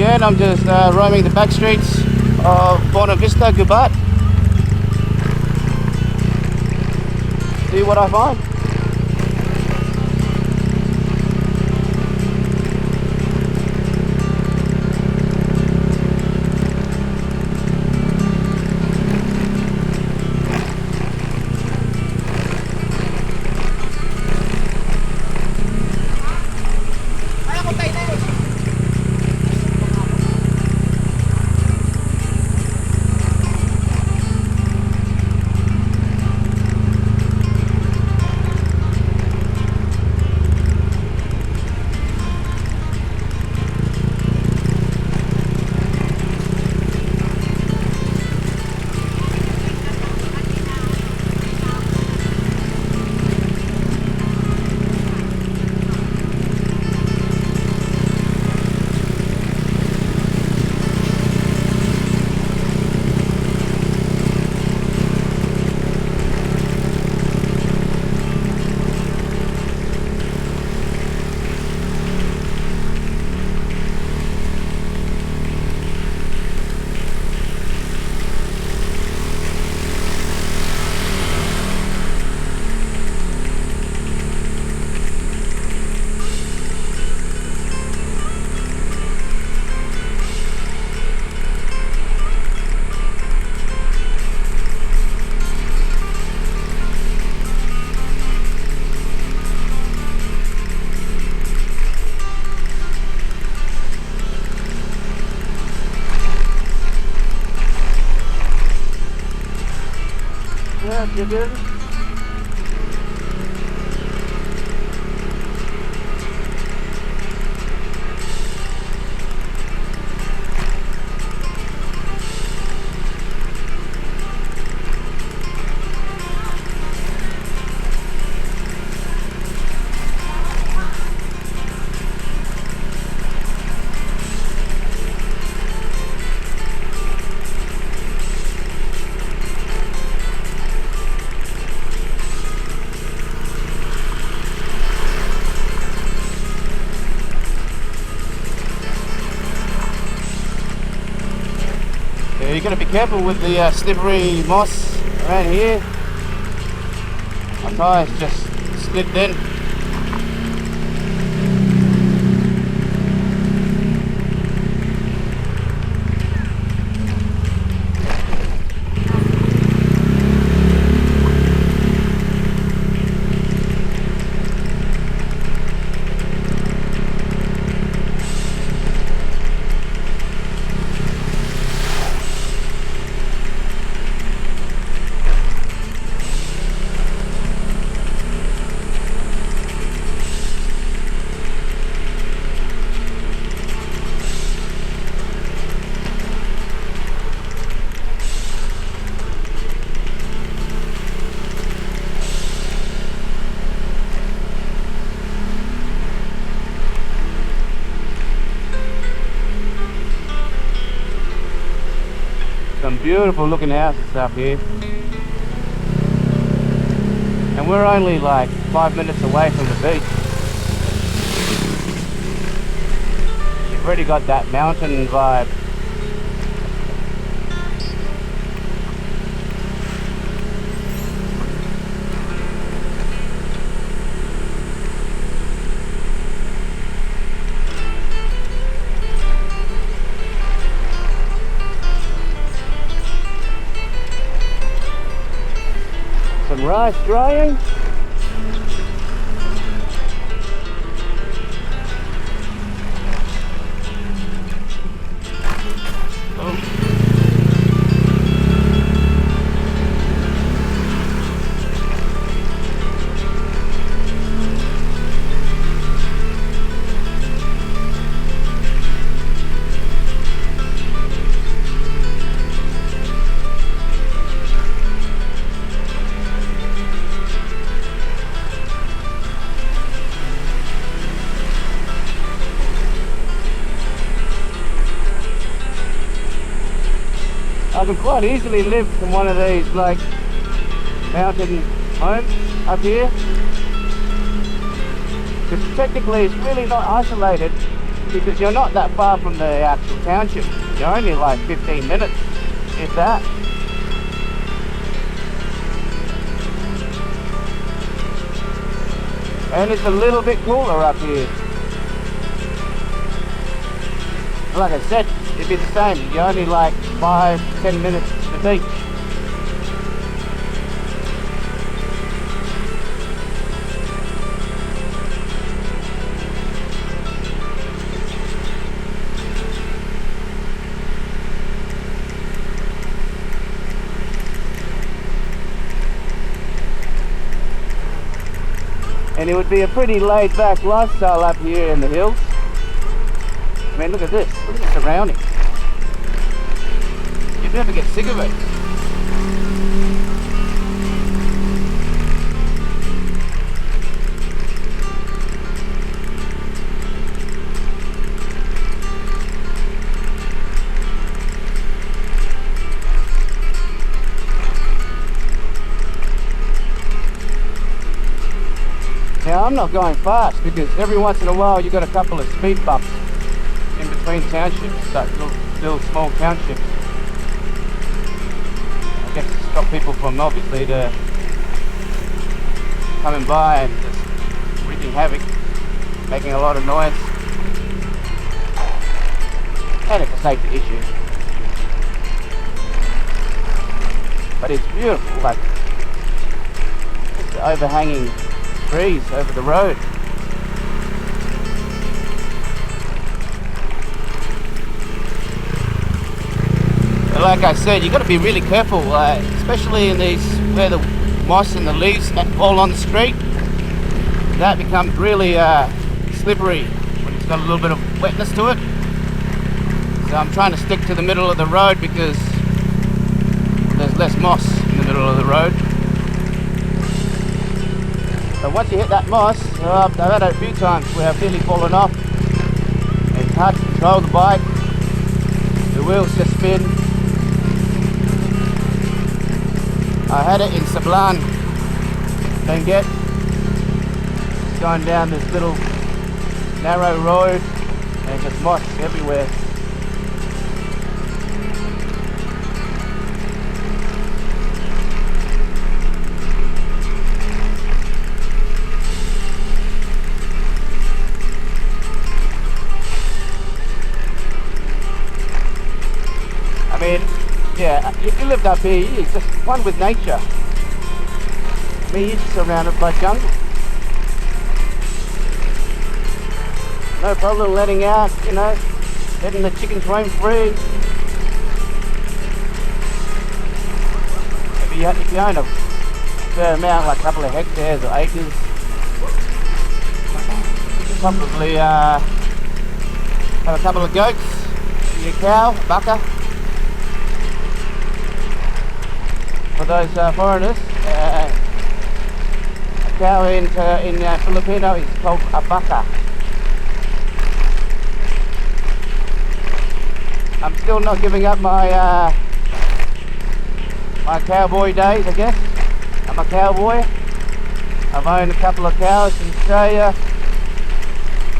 again. I'm just roaming the back streets of Buena Vista, Gubat. See what I find. Yeah, you good? Yeah, you got to be careful with the slippery moss around here. My tyres just slipped in. Some beautiful looking houses up here, and we're only like 5 minutes away from the beach. You've already got that mountain vibe. Some rice drying. I could quite easily live in one of these like mountain homes up here, because technically it's really not isolated because you're not that far from the actual township. You're only like 15 minutes, if that. And it's a little bit cooler up here. Like I said, it'd be the same. You're only like 5-10 minutes to the beach. And it would be a pretty laid back lifestyle up here in the hills. I mean, look at this. Look at the surroundings. You'd never get sick of it. Now, I'm not going fast because every once in a while you've got a couple of speed bumps in between townships, that little small townships. I guess to stop people from obviously coming by and just wreaking havoc, making a lot of noise. And it's a safety issue. But it's beautiful, like just the overhanging trees over the road. But like I said, you've got to be really careful, especially in these where the moss and the leaves fall on the street. That becomes really slippery when it's got a little bit of wetness to it. So I'm trying to stick to the middle of the road because there's less moss in the middle of the road. But once you hit that moss, I've had it a few times where I've nearly fallen off. It's hard to control the bike. The wheels just spin. I had it in Sablan, Benguet, going down this little narrow road and just moss everywhere. I mean, yeah, if you lived up here, you're just one with nature. I mean, you're just surrounded by jungle. No problem letting out, you know, letting the chickens roam free. If you own a fair amount, like a couple of hectares or acres, you could probably have a couple of goats, your cow, a bucker. For those foreigners, a cow in Filipino is called a baka. I'm still not giving up my my cowboy days, I guess. I'm a cowboy. I've owned a couple of cows in Australia.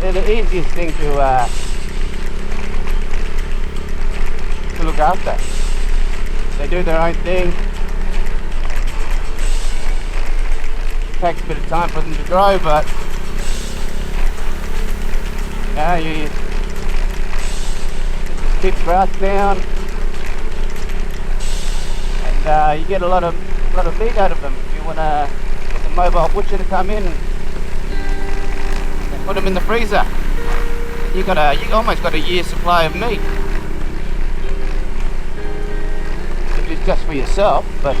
They're the easiest thing to look after. They do their own thing. Takes a bit of time for them to grow, but you just keep grass down, and you get a lot of meat out of them. If you want to get the mobile butcher to come in and put them in the freezer, you almost got a year's supply of meat. Which is just for yourself, but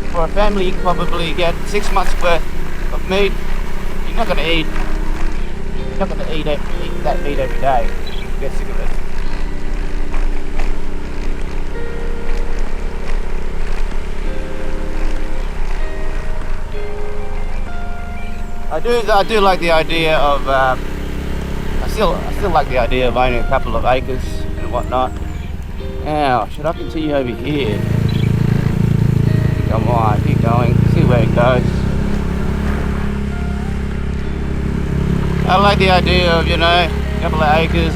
for a family you can probably get 6 months worth of meat. You're not going to eat that meat every day. You get sick of it. I do like the idea of I still like the idea of owning a couple of acres and whatnot. Now, should I continue over here? Come on, keep going, see where it goes. I like the idea of, you know, a couple of acres,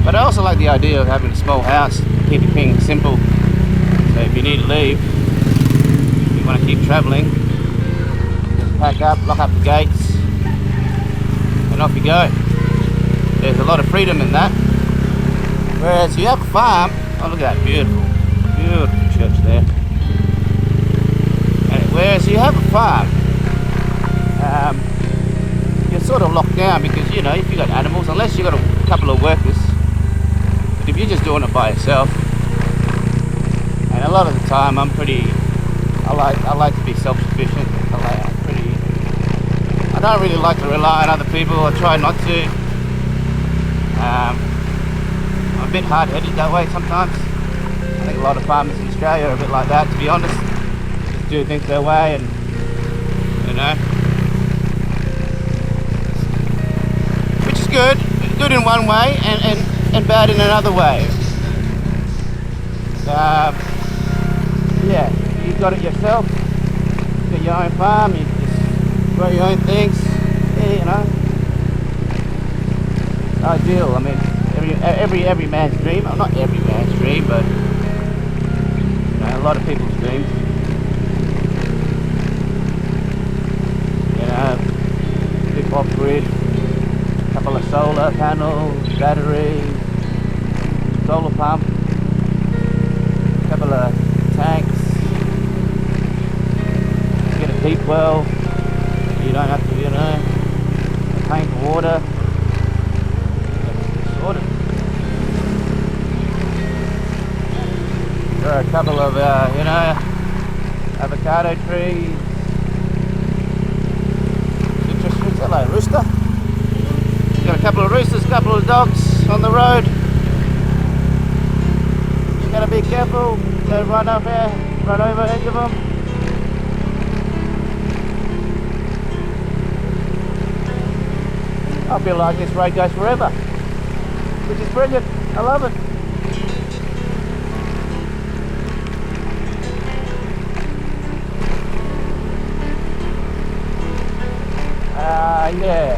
but I also like the idea of having a small house, keeping things simple. So if you need to leave, if you want to keep travelling, just pack up, lock up the gates, and off you go. There's a lot of freedom in that. Whereas you have a farm, oh look at that, beautiful, beautiful church there. And whereas you have a farm, you're sort of locked down because, you know, if you've got animals, unless you've got a couple of workers, but if you're just doing it by yourself, and a lot of the time I like to be self-sufficient. I don't really like to rely on other people. I try not to. I'm a bit hard-headed that way sometimes. I think a lot of farmers in Australia are a bit like that, to be honest. Just do things their way, and you know, which is good in one way and bad in another way. Yeah, you've got it yourself. You've got your own farm. You just grow your own things. Yeah, you know. Ideal. I mean, every man's dream. Well, not every man's dream, but you know, a lot of people's dreams. You know, big off grid, a couple of solar panels, batteries, solar pump, a couple of tanks. Get a deep well. You don't have to, you know, paying for water. There are a couple of, you know, avocado trees. Hello, rooster. Got a couple of roosters, a couple of dogs on the road. You gotta be careful. Don't run over any of them. I feel like this road goes forever, which is brilliant. I love it. Yeah.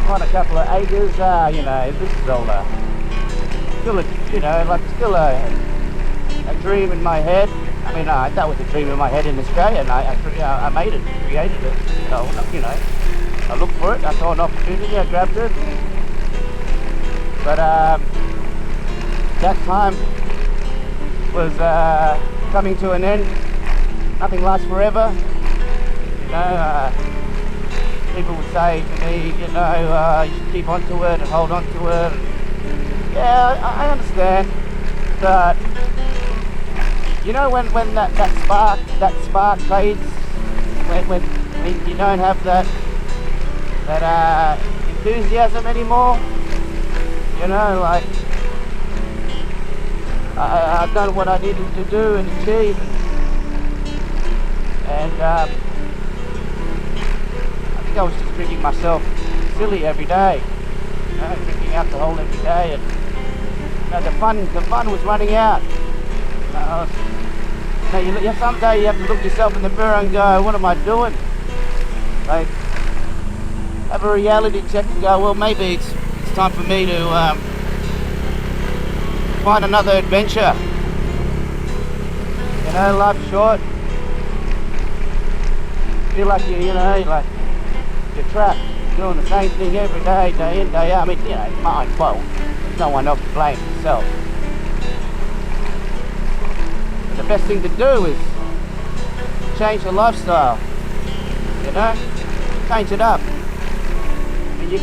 On a couple of acres, you know, this is all still a, you know, like still a dream in my head. I mean, that was a dream in my head in Australia, and I made it, created it. So, you know, I looked for it, I saw an opportunity, I grabbed it. But that time was coming to an end. Nothing lasts forever. You know, people would say to me, you know, you should keep on to it and hold on to it. Yeah, I understand, but you know, when that spark fades, when you don't have that enthusiasm anymore, you know, like I've done what I needed to do and achieve, and I was just drinking myself silly every day, you know, drinking alcohol every day, and you know, the fun was running out. You know, someday you have to look yourself in the mirror and go, what am I doing? Like, have a reality check and go, well, maybe it's time for me to find another adventure. You know, life's short. Feel like you know, like you're trapped, doing the same thing every day, day in, day out. I mean, you know, it's my fault. There's no one else to blame, yourself. But the best thing to do is change your lifestyle. You know, change it up. And the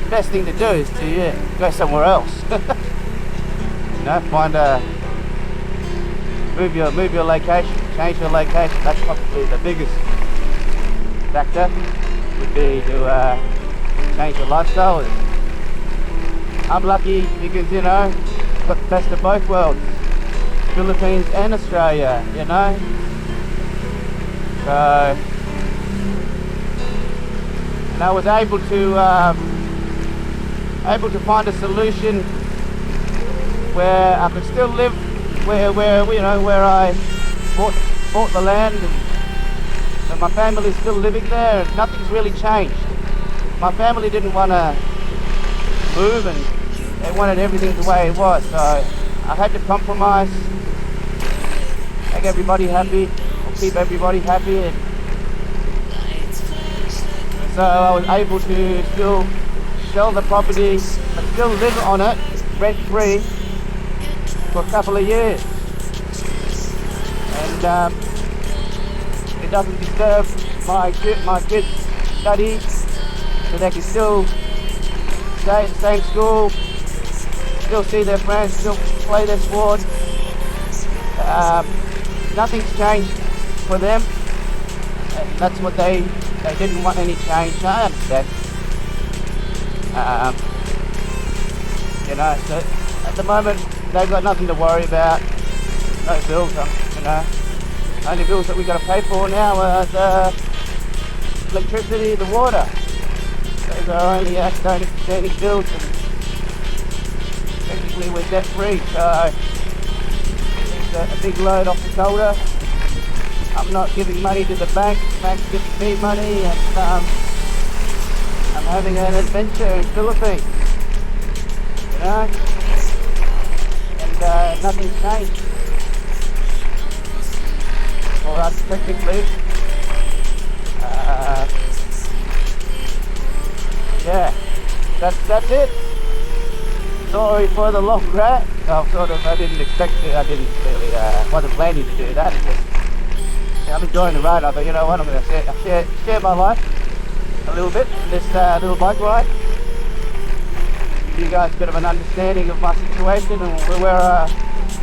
best thing to do is to go somewhere else. You know, move your location, change your location. That's probably the biggest factor, would be to change your lifestyle. I'm lucky because, you know, got the best of both worlds, Philippines and Australia, you know. So, and I was able to find a solution where I could still live where you know, where I bought the land, and so my family's still living there, and nothing's really changed. my family didn't want to move, and they wanted everything the way it was, so I had to compromise, make everybody happy, or keep everybody happy, and so I was able to still sell the property, but still live on it rent-free for a couple of years, and it doesn't disturb my kids' studies, so they can still stay at the same school, still see their friends, still play their sport. Nothing's changed for them. That's what they didn't want any change. I understand. You know, so at the moment they've got nothing to worry about. No bills, you know. Only bills that we got to pay for now are the electricity, the water. Those are only outstanding bills, and technically we're debt free, so it's a big load off the shoulder. I'm not giving money to the bank, the bank's giving me money, and I'm having an adventure in the Philippines, you know, and nothing's changed for us technically. Yeah, that's it. Sorry for the long rant. I didn't expect it. I didn't really, wasn't planning to do that. I'm enjoying the ride. I thought, you know what, I'm going to share my life a little bit in this little bike ride. Give you guys a bit of an understanding of my situation and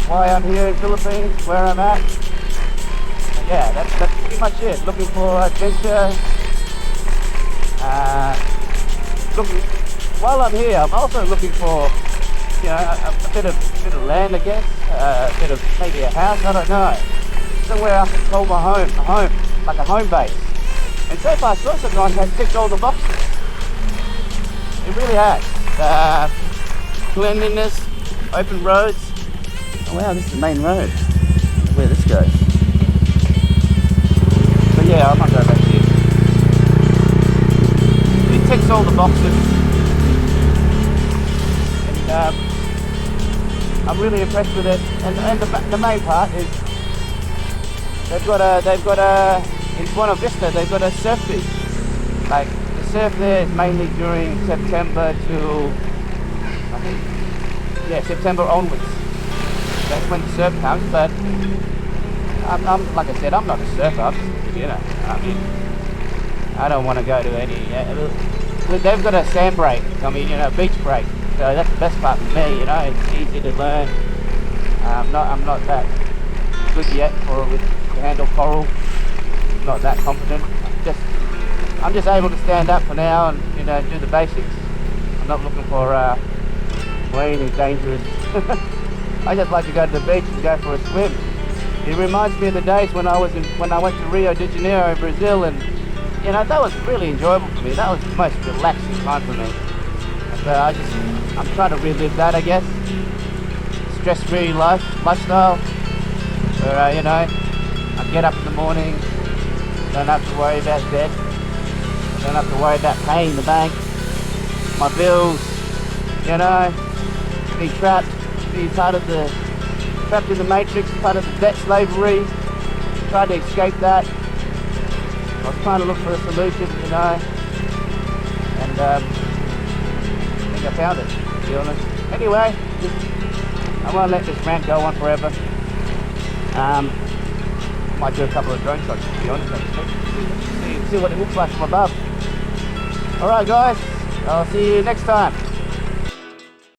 why I'm here in Philippines, where I'm at. And yeah, that's pretty much it. Looking for adventure. While I'm here, I'm also looking for, you know, a bit of land, I guess, a bit of maybe a house, I don't know. Somewhere I can call my home, like a home base. And so far, Sorsogon has ticked all the boxes. It really has. Cleanliness, open roads. Oh wow, this is the main road. Where this goes. But yeah, I might go back here. It ticks all the boxes. And I'm really impressed with it. And the main part is they've got a in Buena Vista they've got a surf beach. Like the surf there is mainly during September to September onwards. That's when the surf comes. But I'm like I said, I'm not a surfer. I'm just a beginner. I mean, I don't want to go to any. They've got a sand break. I mean, you know, beach break. So that's the best part for me. You know, it's easy to learn. I'm not that good yet to handle coral. Not that confident. I'm just able to stand up for now and, you know, do the basics. I'm not looking for anything dangerous. I just like to go to the beach and go for a swim. It reminds me of the days when I went to Rio de Janeiro in Brazil, and you know, that was really enjoyable for me. That was the most relaxing time for me. So I'm trying to relive that, I guess. Stress-free lifestyle. Where you know, I get up in the morning, don't have to worry about debt, don't have to worry about paying the bank, my bills, you know, being trapped in the matrix, part of the debt slavery, trying to escape that. I was trying to look for a solution, you know, and I think I found it, to be honest. Anyway, I won't let this rant go on forever. Might do a couple of drone shots, to be honest. See what it looks like from above. Alright guys, I'll see you next time.